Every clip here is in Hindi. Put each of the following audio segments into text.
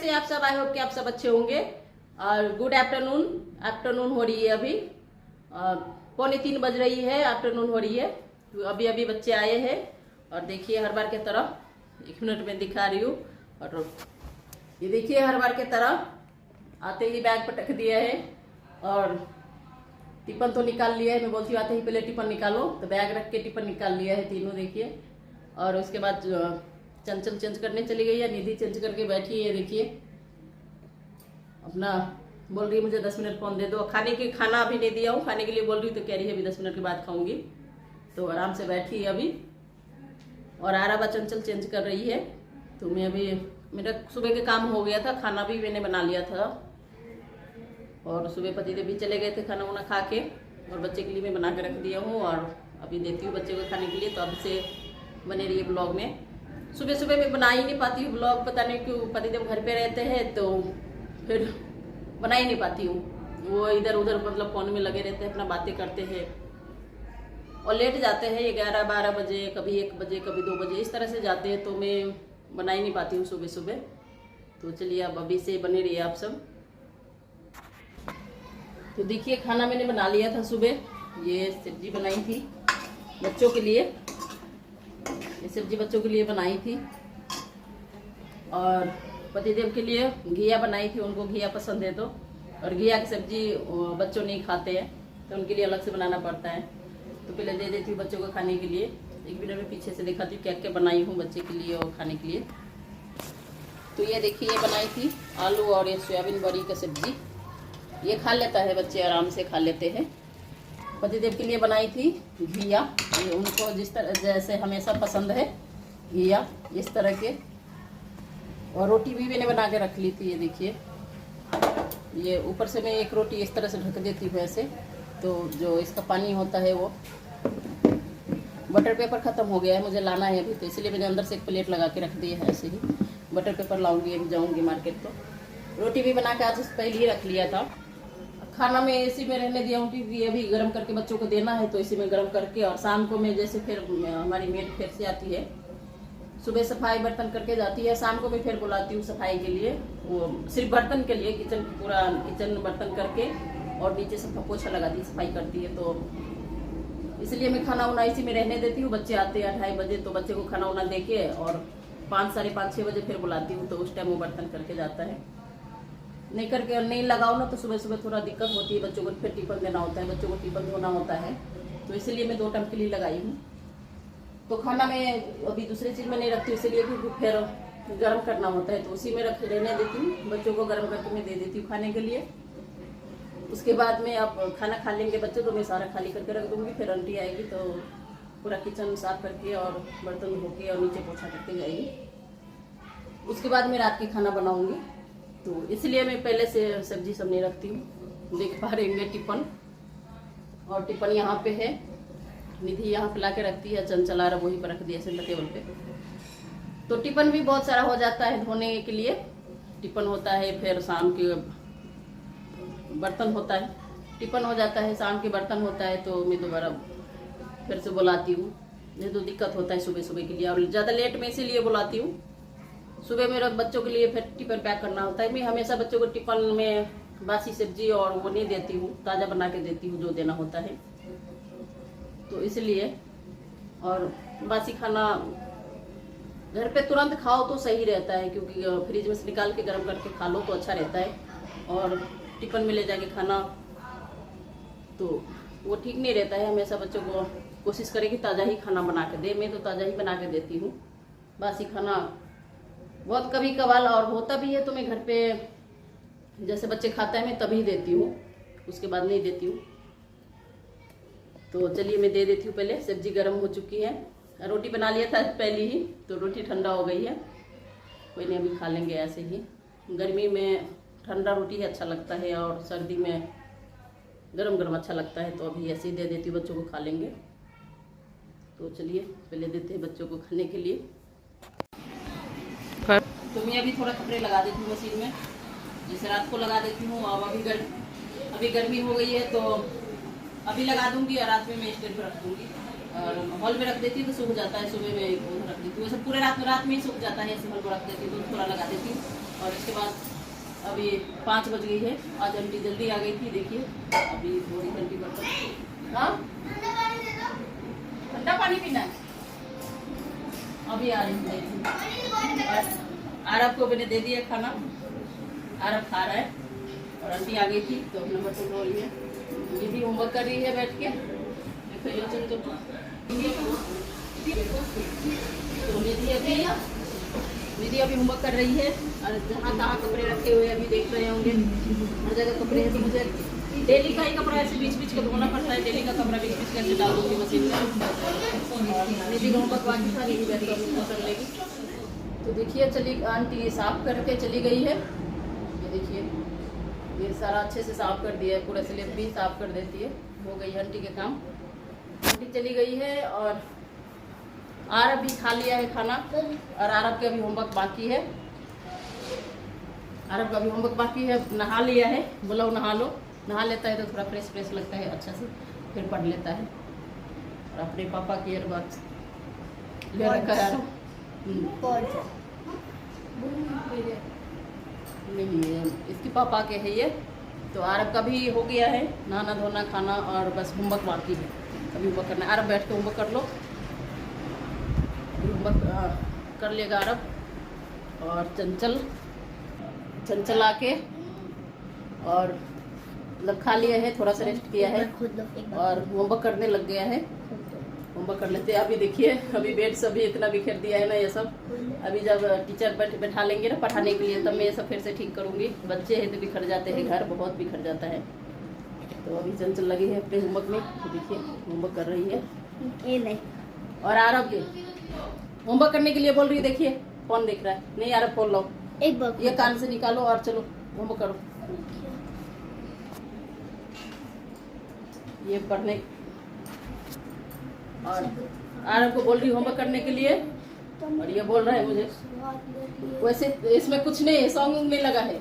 कैसे हैं आप सब? आई होप कि आप सब अच्छे होंगे। और गुड आफ्टरनून। आफ्टरनून हो रही है अभी, 2:45 बज रही है, आफ्टरनून हो रही है। तो अभी अभी बच्चे आए हैं और देखिए हर बार की तरह, 1 मिनट में दिखा रही हूँ। और ये देखिए हर बार की तरह आते ही बैग पटक दिया है और टिफिन तो निकाल लिया है। मैं बोलती हूँ आते ही पहले टिफिन निकालो, तो बैग रख के टिफिन निकाल लिया है तीनों, देखिए। और उसके बाद चंचल चेंज करने चली गई है, निधि चेंज करके बैठी है, देखिए अपना बोल रही है मुझे 10 मिनट फोन दे दो। खाना अभी नहीं दिया हूँ, खाने के लिए बोल रही हूँ तो कह रही है अभी 10 मिनट के बाद खाऊंगी। तो आराम से बैठी है अभी। और आराबा चंचल चेंज कर रही है। तो मैं अभी, मेरा सुबह के काम हो गया था, खाना भी मैंने बना लिया था। और सुबह पतिदेव भी चले गए थे खाना वाना खा के, और बच्चे के लिए मैं बना के रख दिया हूँ और अभी देती हूँ बच्चे को खाने के लिए। तो अब से बने रही है ब्लॉग में। सुबह सुबह मैं बना ही नहीं पाती हूँ ब्लॉग, पता नहीं क्यों। पतिदेव घर पे रहते हैं तो फिर बना ही नहीं पाती हूँ। वो इधर उधर मतलब फोन में लगे रहते हैं, अपना बातें करते हैं और लेट जाते हैं 11-12 बजे, कभी 1 बजे, कभी 2 बजे, इस तरह से जाते हैं। तो मैं बना ही नहीं पाती हूँ सुबह सुबह। तो चलिए अब अभी से बने रहिए आप सब। तो देखिए खाना मैंने बना लिया था सुबह। ये सब्जी बनाई थी बच्चों के लिए, ये सब्जी बच्चों के लिए बनाई थी। और पतिदेव के लिए घिया बनाई थी, उनको घिया पसंद है। तो और घिया की सब्जी बच्चों नहीं खाते हैं तो उनके लिए अलग से बनाना पड़ता है। तो पहले दे देती हूँ बच्चों को खाने के लिए। एक मिनट में पीछे से दिखाती हूँ क्या क्या बनाई हूँ बच्चे के लिए और खाने के लिए। तो ये देखिए, ये बनाई थी आलू और ये सोयाबीन बड़ी का सब्जी। ये खा लेता है, बच्चे आराम से खा लेते हैं। पतिदेव के लिए बनाई थी घिया, ये उनको जिस तरह जैसे हमेशा पसंद है घिया, इस तरह के। और रोटी भी मैंने बना के रख ली थी, ये देखिए। ये ऊपर से मैं एक रोटी इस तरह से ढक देती हूँ ऐसे, तो जो इसका पानी होता है वो, बटर पेपर ख़त्म हो गया है, मुझे लाना है अभी, तो इसलिए मैंने अंदर से एक प्लेट लगा के रख दी है ऐसे ही। बटर पेपर लाऊंगी, अभी जाऊंगी मार्केट। तो रोटी भी बना के आज पहले ही रख लिया था। खाना मैं इसी में रहने दिया हूँ क्योंकि अभी गर्म करके बच्चों को देना है, तो इसी में गर्म करके। और शाम को मैं जैसे फिर हमारी मेड फिर से आती है, सुबह सफाई बर्तन करके जाती है, शाम को मैं फिर बुलाती हूँ सफाई के लिए। वो सिर्फ बर्तन के लिए, किचन पूरा किचन बर्तन करके और नीचे से पोछा लगाती है, सफाई करती है। तो इसलिए मैं खाना वाना इसी में रहने देती हूँ। बच्चे आते हैं 2:30 बजे, तो बच्चे को खाना वाना दे के और 5, 5:30, 6 बजे फिर बुलाती हूँ। तो उस टाइम वो बर्तन करके जाता है। नहीं करके नहीं लगाओ ना तो सुबह सुबह थोड़ा दिक्कत होती है, बच्चों को फिर टिफिन देना होता है, बच्चों को टिफिन धोना होता है। तो इसलिए मैं 2 टाइम के लिए लगाई हूँ। तो खाना मैं अभी दूसरी चीज़ में नहीं रखती हूँ, इसलिए क्योंकि फिर गर्म करना होता है, तो उसी में रहने देती हूँ। बच्चों को गर्म करके मैं दे देती हूँ खाने के लिए। उसके बाद में अब खाना खा लेंगे बच्चे तो मैं सारा खाली करके रख दूँगी। फिर आंटी आएगी तो पूरा किचन साफ करके और बर्तन धो के और नीचे पोछा करके जाएगी। उसके बाद मैं रात की खाना बनाऊँगी। तो इसलिए मैं पहले से सब्जी सब नहीं रखती हूँ। देख पा रहे होंगे टिफिन, और टिफिन यहाँ पे है, निधि यहाँ पे ला के रखती है, चंचला रहा वहीं पर रख दिया सेंटर टेबल पे। तो टिफिन भी बहुत सारा हो जाता है धोने के लिए। टिफिन होता है, फिर शाम के बर्तन होता है, टिफिन हो जाता है, शाम के बर्तन होता है। तो मैं दोबारा फिर से बुलाती हूँ, ये तो दिक्कत होता है सुबह सुबह के लिए। और ज़्यादा लेट में इसीलिए बुलाती हूँ, सुबह मेरे बच्चों के लिए फिर टिफिन पैक करना होता है। मैं हमेशा बच्चों को टिफिन में बासी सब्जी और वो नहीं देती हूँ, ताज़ा बना के देती हूँ जो देना होता है। तो इसलिए, और बासी खाना घर पे तुरंत खाओ तो सही रहता है, क्योंकि फ्रिज में से निकाल के गर्म करके खा लो तो अच्छा रहता है। और टिफिन में ले जाके खाना तो वो ठीक नहीं रहता है। हमेशा बच्चों को कोशिश करें कि ताज़ा ही खाना बना के दे। मैं तो ताज़ा ही बना के देती हूँ। बासी खाना बहुत कभी कभार और होता भी है, तो मैं घर पे जैसे बच्चे खाते हैं मैं तभी देती हूँ, उसके बाद नहीं देती हूँ। तो चलिए मैं दे देती हूँ। पहले सब्जी गर्म हो चुकी है, रोटी बना लिया था पहले ही, तो रोटी ठंडा हो गई है। कोई नहीं, अभी खा लेंगे ऐसे ही। गर्मी में ठंडा रोटी ही अच्छा लगता है और सर्दी में गरम गरम अच्छा लगता है। तो अभी ऐसे ही दे देती हूँ, बच्चों को खा लेंगे। तो चलिए पहले देते हैं बच्चों को खाने के लिए। तो मैं अभी थोड़ा कपड़े लगा देती हूँ मशीन में, जैसे रात को लगा देती हूँ। अब अभी गर्मी हो गई है तो अभी लगा दूंगी और रात में मैं स्टैंड पर रख दूंगी। और हॉल में रख देती हूँ तो सूख जाता है, सुबह में रख देती हूँ। वैसे पूरे रात में ही सूख जाता है, ऐसे हॉल में रख देती हूँ तो थोड़ा लगा देती हूँ और इसके बाद अभी 5 बज गई है। आज आंटी जल्दी आ गई थी, देखिए अभी थोड़ी घंटी बर्तन। हाँ ठंडा पानी पीना है, अभी आ रही है। आरब को मैंने दे दिया खाना, आरब खा रहा है और आंटी आ गई थी तो अपना बर्तन धो रही है। दीदी होमवर्क कर रही है बैठ के, तो दीदी अभी होमवर्क कर रही है और जहाँ तहाँ कपड़े रखे हुए अभी देख रहे होंगे, हर जगह कपड़े हैं। तो मुझे डेली का ही कपड़ा ऐसे बीच बीच का धोना पड़ता है, डेली का कपड़ा बीच बीच कैसे डाल दूँगी मशीन में। दीदी का होमवर्क बाकी था, दीदी बैठ कर लेगी। तो देखिए चली आंटी साफ करके चली गई है, ये देखिए ये सारा अच्छे से साफ कर दिया है, पूरा स्लेब भी साफ कर देती है। हो गई आंटी के काम, आंटी चली गई है। और आरब भी खा लिया है खाना और आरब के अभी होमवर्क बाकी है, आरब का भी होमवर्क बाकी है। नहा लिया है, बोला नहा लो, नहा लेता है तो थोड़ा फ्रेश फ्रेश लगता है अच्छा से, फिर पढ़ लेता है। और अपने पापा की एयरबड्स ले रखा है, नहीं इसके पापा के है ये। तो आरब का भी हो गया है, नहाना धोना खाना और बस होमवर्क बाकी है, अभी होमवर्क करना है। आरब बैठ के होमवर्क कर लो, होमवर्क कर लेगा आरब। और चंचल आके और मतलब खा लिया है, थोड़ा सा रेस्ट किया है और होमवर्क करने लग गया है। होमवर्क कर लेते हैं। अभी देखिए अभी बेड सभी इतना बिखेर दिया है ना ये सब, अभी जब टीचर बैठा लेंगे ना पढ़ाने के लिए तब मैं ये सब फिर से ठीक करूँगी। बच्चे हैं तो बिखर जाते हैं, घर बहुत बिखर जाता है। तो अभी चंचल लगी है अपने होमवर्क में, तो देखिए होमवर्क कर रही है। ये नहीं और आरब के होमवर्क करने के लिए बोल रही है, देखिए फोन देख रहा है। नहीं आरब फोन लो, ये कान से निकालो और चलो होमवर्क करो। ये पढ़ने और आरब को बोल रही होमवर्क करने के लिए और ये बोल रहा है मुझे। वैसे इसमें कुछ नहीं है, सॉन्ग में लगा है,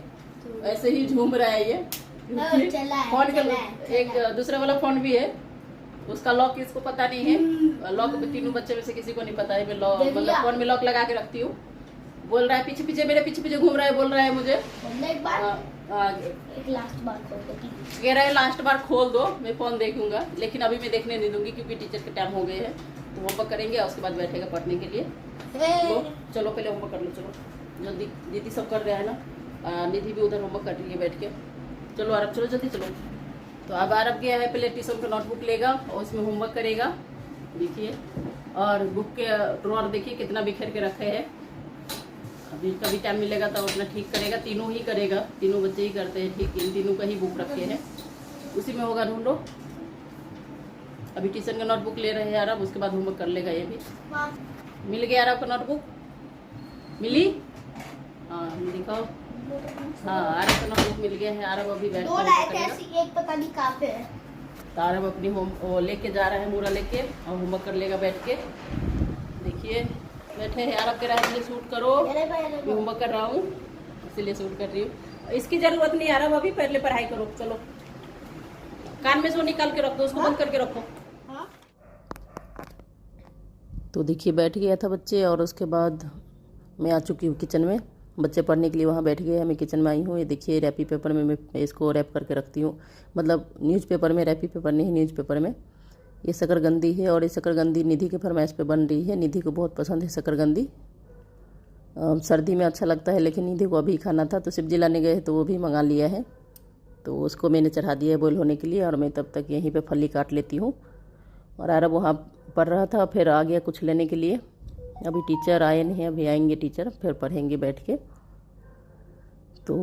ऐसे ही झूम रहा है ये। फोन का एक दूसरा वाला फोन भी है, उसका लॉक इसको पता नहीं है। लॉक तीनों बच्चे में से किसी को नहीं पता है। मैं लॉक मतलब फोन में लॉक लगा के रखती हूँ। बोल रहा है पीछे पीछे, मेरे पीछे पीछे घूम रहा है, बोल रहा है मुझे एक लास्ट बार खोल दो, कह रहा है लास्ट बार खोल दो, मैं फोन देखूंगा। लेकिन अभी मैं देखने नहीं दूंगी क्योंकि टीचर के टाइम हो गए हैं। तो होमवर्क करेंगे और उसके बाद बैठेगा पढ़ने के लिए। चलो पहले होमवर्क कर लो, चलो जल्दी। दीदी सब कर रहा है ना, निधि भी उधर होमवर्क कर रही है बैठ के। चलो आरब चलो जल्दी चलो। तो अब आरब गया है, पहले ट्यूशन का नोटबुक लेगा और उसमें होमवर्क करेगा, देखिए। और बुक के ड्रॉर देखिए कितना बिखेर के रखे हैं। अभी कभी टाइम मिलेगा तो अपना ठीक करेगा, तीनों ही करेगा, तीनों बच्चे ही करते हैं ठीक। इन तीनों का ही बुक रखे हैं, उसी में होगा ढूंढो। अभी ट्यूशन का नोटबुक ले रहे हैं आरब, उसके बाद होमवर्क कर लेगा ये भी। मिल गया आरब का नोटबुक, मिली? हाँ दिखाओ। हाँ आरब का नोटबुक मिल गया है। आरब अभी बैठ एक पता नहीं कहाँ पे है। तो आरब अपनी वो लेके जा रहा है, मूरा लेके, और होमवर्क कर लेगा बैठ के। देखिए बैठे हैं आरब के रहा है, शूट करो, मैं होमवर्क कर रहा हूँ इसीलिए शूट कर रही हूँ। इसकी जरूरत नहीं आरब, अभी पहले पढ़ाई करो। चलो कान में से निकाल के रख दो, उसको बंद करके रखो। तो देखिए बैठ गया था बच्चे और उसके बाद मैं आ चुकी हूँ किचन में। बच्चे पढ़ने के लिए वहाँ बैठ गए हैं, मैं किचन में आई हूँ। ये देखिए रैपी पेपर में मैं इसको रैप करके रखती हूँ, मतलब न्यूज़पेपर में, रैपी पेपर नहीं, न्यूज़पेपर में। ये शकरकंदी है और ये शकरकंदी निधि के फरमाइश पे बन रही है। निधि को बहुत पसंद है शकरकंदी, सर्दी में अच्छा लगता है, लेकिन निधि को अभी खाना था तो सब्जी लाने गए तो वो भी मंगा लिया है। तो उसको मैंने चढ़ा दिया है बॉयल होने के लिए और मैं तब तक यहीं पे फली काट लेती हूँ। और आरब वहाँ पढ़ रहा था, फिर आ गया कुछ लेने के लिए। अभी टीचर आए नहीं, अभी आएंगे टीचर, फिर पढ़ेंगे बैठ के। तो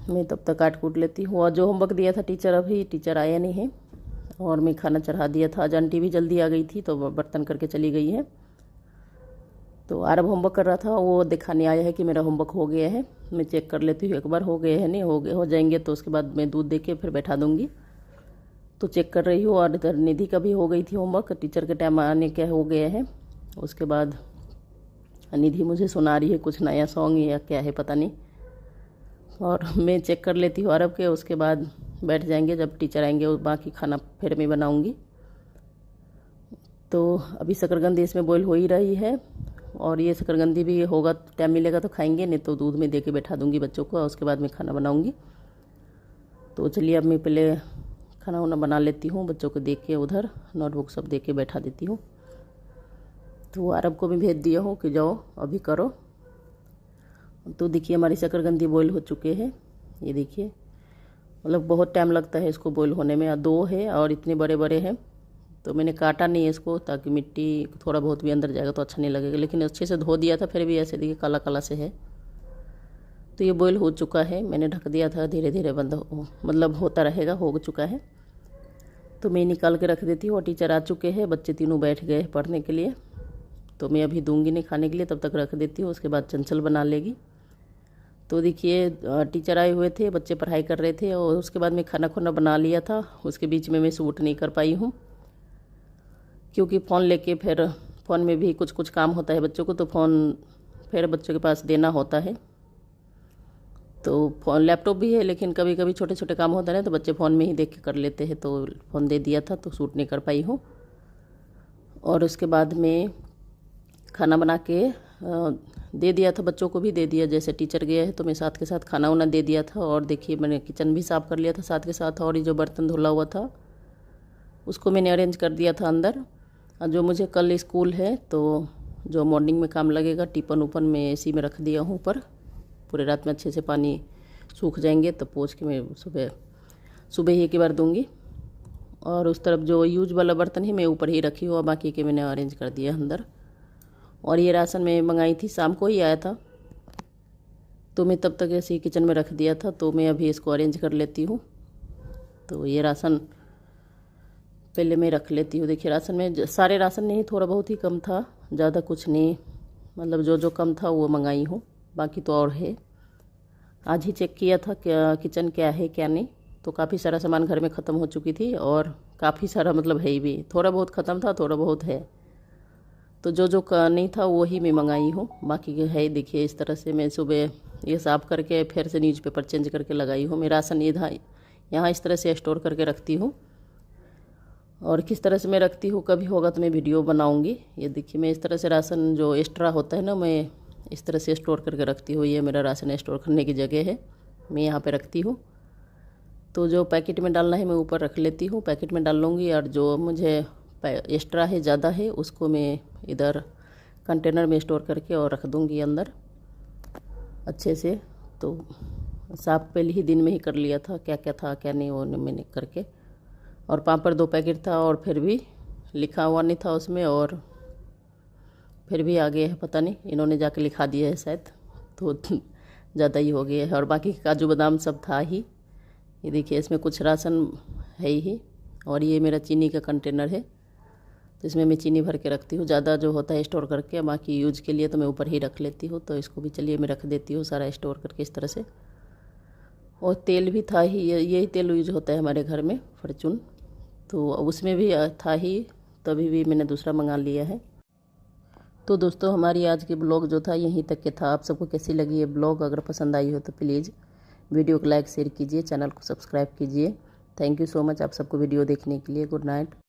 मैं तब तक काट कूट लेती हूँ। और जो होमवर्क दिया था टीचर, अभी टीचर आया नहीं है और मैं खाना चढ़ा दिया था। आज आंटी भी जल्दी आ गई थी तो बर्तन करके चली गई है। तो आरब होमवर्क कर रहा था, वो दिखाने आया है कि मेरा होमवर्क हो गया है। मैं चेक कर लेती हूँ एक बार, हो गए हैं नहीं हो जाएंगे तो उसके बाद मैं दूध दे के फिर बैठा दूँगी। तो चेक कर रही हूँ। और इधर निधि का भी हो गई थी होमवर्क, टीचर के टाइम आने के हो गए हैं। उसके बाद निधि मुझे सुना रही है कुछ नया सॉन्ग या क्या है पता नहीं, और मैं चेक कर लेती हूँ आरब के। उसके बाद बैठ जाएंगे, जब टीचर आएंगे और बाकी खाना फिर मैं बनाऊँगी। तो अभी शकरकंदी इसमें बॉईल हो ही रही है, और ये शकरकंदी भी होगा, टाइम मिलेगा तो खाएंगे, नहीं तो दूध में दे के बैठा दूंगी बच्चों को, और उसके बाद मैं खाना बनाऊंगी। तो चलिए अब मैं पहले खाना वाना बना लेती हूँ, बच्चों को देख के उधर नोटबुक सब दे के बैठा देती हूँ। तो अरब को भी भेज दिया हूँ कि जाओ अभी करो। तो देखिए हमारी शकरकंदी बॉईल हो चुके हैं, ये देखिए, मतलब बहुत टाइम लगता है इसको बॉईल होने में। 2 है और इतने बड़े बड़े हैं, तो मैंने काटा नहीं है इसको, ताकि मिट्टी थोड़ा बहुत भी अंदर जाएगा तो अच्छा नहीं लगेगा। लेकिन अच्छे से धो दिया था, फिर भी ऐसे देखिए काला काला से है। तो ये बॉईल हो चुका है, मैंने ढक दिया था, धीरे धीरे बंद मतलब होता रहेगा, हो चुका है। तो मैं निकाल के रख देती हूँ। और टीचर आ चुके हैं, बच्चे तीनों बैठ गए पढ़ने के लिए, तो मैं अभी दूंगी नहीं खाने के लिए, तब तक रख देती हूँ, उसके बाद चंचल बना लेगी। तो देखिए टीचर आए हुए थे, बच्चे पढ़ाई कर रहे थे, और उसके बाद मैं खाना खुना बना लिया था। उसके बीच में मैं शूट नहीं कर पाई हूँ, क्योंकि फ़ोन लेके फिर फ़ोन में भी कुछ कुछ काम होता है बच्चों को, तो फ़ोन फिर बच्चों के पास देना होता है। तो फ़ोन लैपटॉप भी है, लेकिन कभी कभी छोटे छोटे काम होता है तो बच्चे फ़ोन में ही देख के कर लेते हैं, तो फ़ोन दे दिया था, तो शूट नहीं कर पाई हूँ। और उसके बाद में खाना बना के दे दिया था, बच्चों को भी दे दिया। जैसे टीचर गया है तो मैं साथ के साथ खाना वाना दे दिया था। और देखिए मैंने किचन भी साफ़ कर लिया था साथ के साथ, और ये जो बर्तन धुला हुआ था उसको मैंने अरेंज कर दिया था अंदर। और जो मुझे कल स्कूल है, तो जो मॉर्निंग में काम लगेगा, टिफन उपन में एसी में रख दिया हूँ ऊपर, पूरे रात में अच्छे से पानी सूख जाएंगे, तो पोंछ के मैं सुबह ही एक बार दूँगी। और उस तरफ जो यूज वाला बर्तन है मैं ऊपर ही रखी हूँ, और बाकी के मैंने अरेंज कर दिया अंदर। और ये राशन मैं मंगाई थी, शाम को ही आया था, तो मैं तब तक ऐसे ही किचन में रख दिया था। तो मैं अभी इसको अरेंज कर लेती हूँ। तो ये राशन पहले मैं रख लेती हूँ। देखिए राशन में सारे राशन नहीं, थोड़ा बहुत ही कम था, ज़्यादा कुछ नहीं, मतलब जो जो कम था वो मंगाई हूँ, बाकी तो और है। आज ही चेक किया था क्या किचन क्या है क्या नहीं, तो काफ़ी सारा सामान घर में ख़त्म हो चुकी थी, और काफ़ी सारा मतलब है भी, थोड़ा बहुत ख़त्म था, थोड़ा बहुत है। तो जो जो नहीं था वो ही मैं मंगाई हूँ, बाकी है देखिए इस तरह से। मैं सुबह ये साफ़ करके फिर से न्यूज़पेपर चेंज करके लगाई हूँ। मैं राशन इधर यहाँ इस तरह से स्टोर करके रखती हूँ, और किस तरह से मैं रखती हूँ कभी होगा तो मैं वीडियो बनाऊँगी। ये देखिए मैं इस तरह से राशन जो एक्स्ट्रा होता है ना, मैं इस तरह से स्टोर करके रखती हूँ। ये मेरा राशन स्टोर करने की जगह है, मैं यहाँ पे रखती हूँ। तो जो पैकेट में डालना है मैं ऊपर रख लेती हूँ, पैकेट में डाल लूँगी, और जो मुझे एक्स्ट्रा है, ज़्यादा है, उसको मैं इधर कंटेनर में स्टोर करके और रख दूँगी अंदर अच्छे से। तो साफ पहले ही दिन में ही कर लिया था, क्या क्या था क्या नहीं वो मैंने करके। और पापड़ 2 पैकेट था, और फिर भी लिखा हुआ नहीं था उसमें, और फिर भी आ गया है, पता नहीं इन्होंने जाके लिखा दिया है शायद, तो ज़्यादा ही हो गया है। और बाकी काजू बादाम सब था ही। ये देखिए इसमें कुछ राशन है ही। और ये मेरा चीनी का कंटेनर है, तो इसमें मैं चीनी भर के रखती हूँ, ज़्यादा जो होता है स्टोर करके, बाकी यूज के लिए तो मैं ऊपर ही रख लेती हूँ। तो इसको भी चलिए मैं रख देती हूँ सारा स्टोर करके इस तरह से। और तेल भी था ही, यही तेल यूज होता है हमारे घर में, फॉर्चून, तो उसमें भी था ही, तभी भी मैंने दूसरा मंगा लिया है। तो दोस्तों हमारी आज की ब्लॉग जो था यहीं तक के था। आप सबको कैसी लगी ये ब्लॉग? अगर पसंद आई हो तो प्लीज़ वीडियो को लाइक शेयर कीजिए, चैनल को सब्सक्राइब कीजिए। थैंक यू सो मच आप सबको वीडियो देखने के लिए। Good night.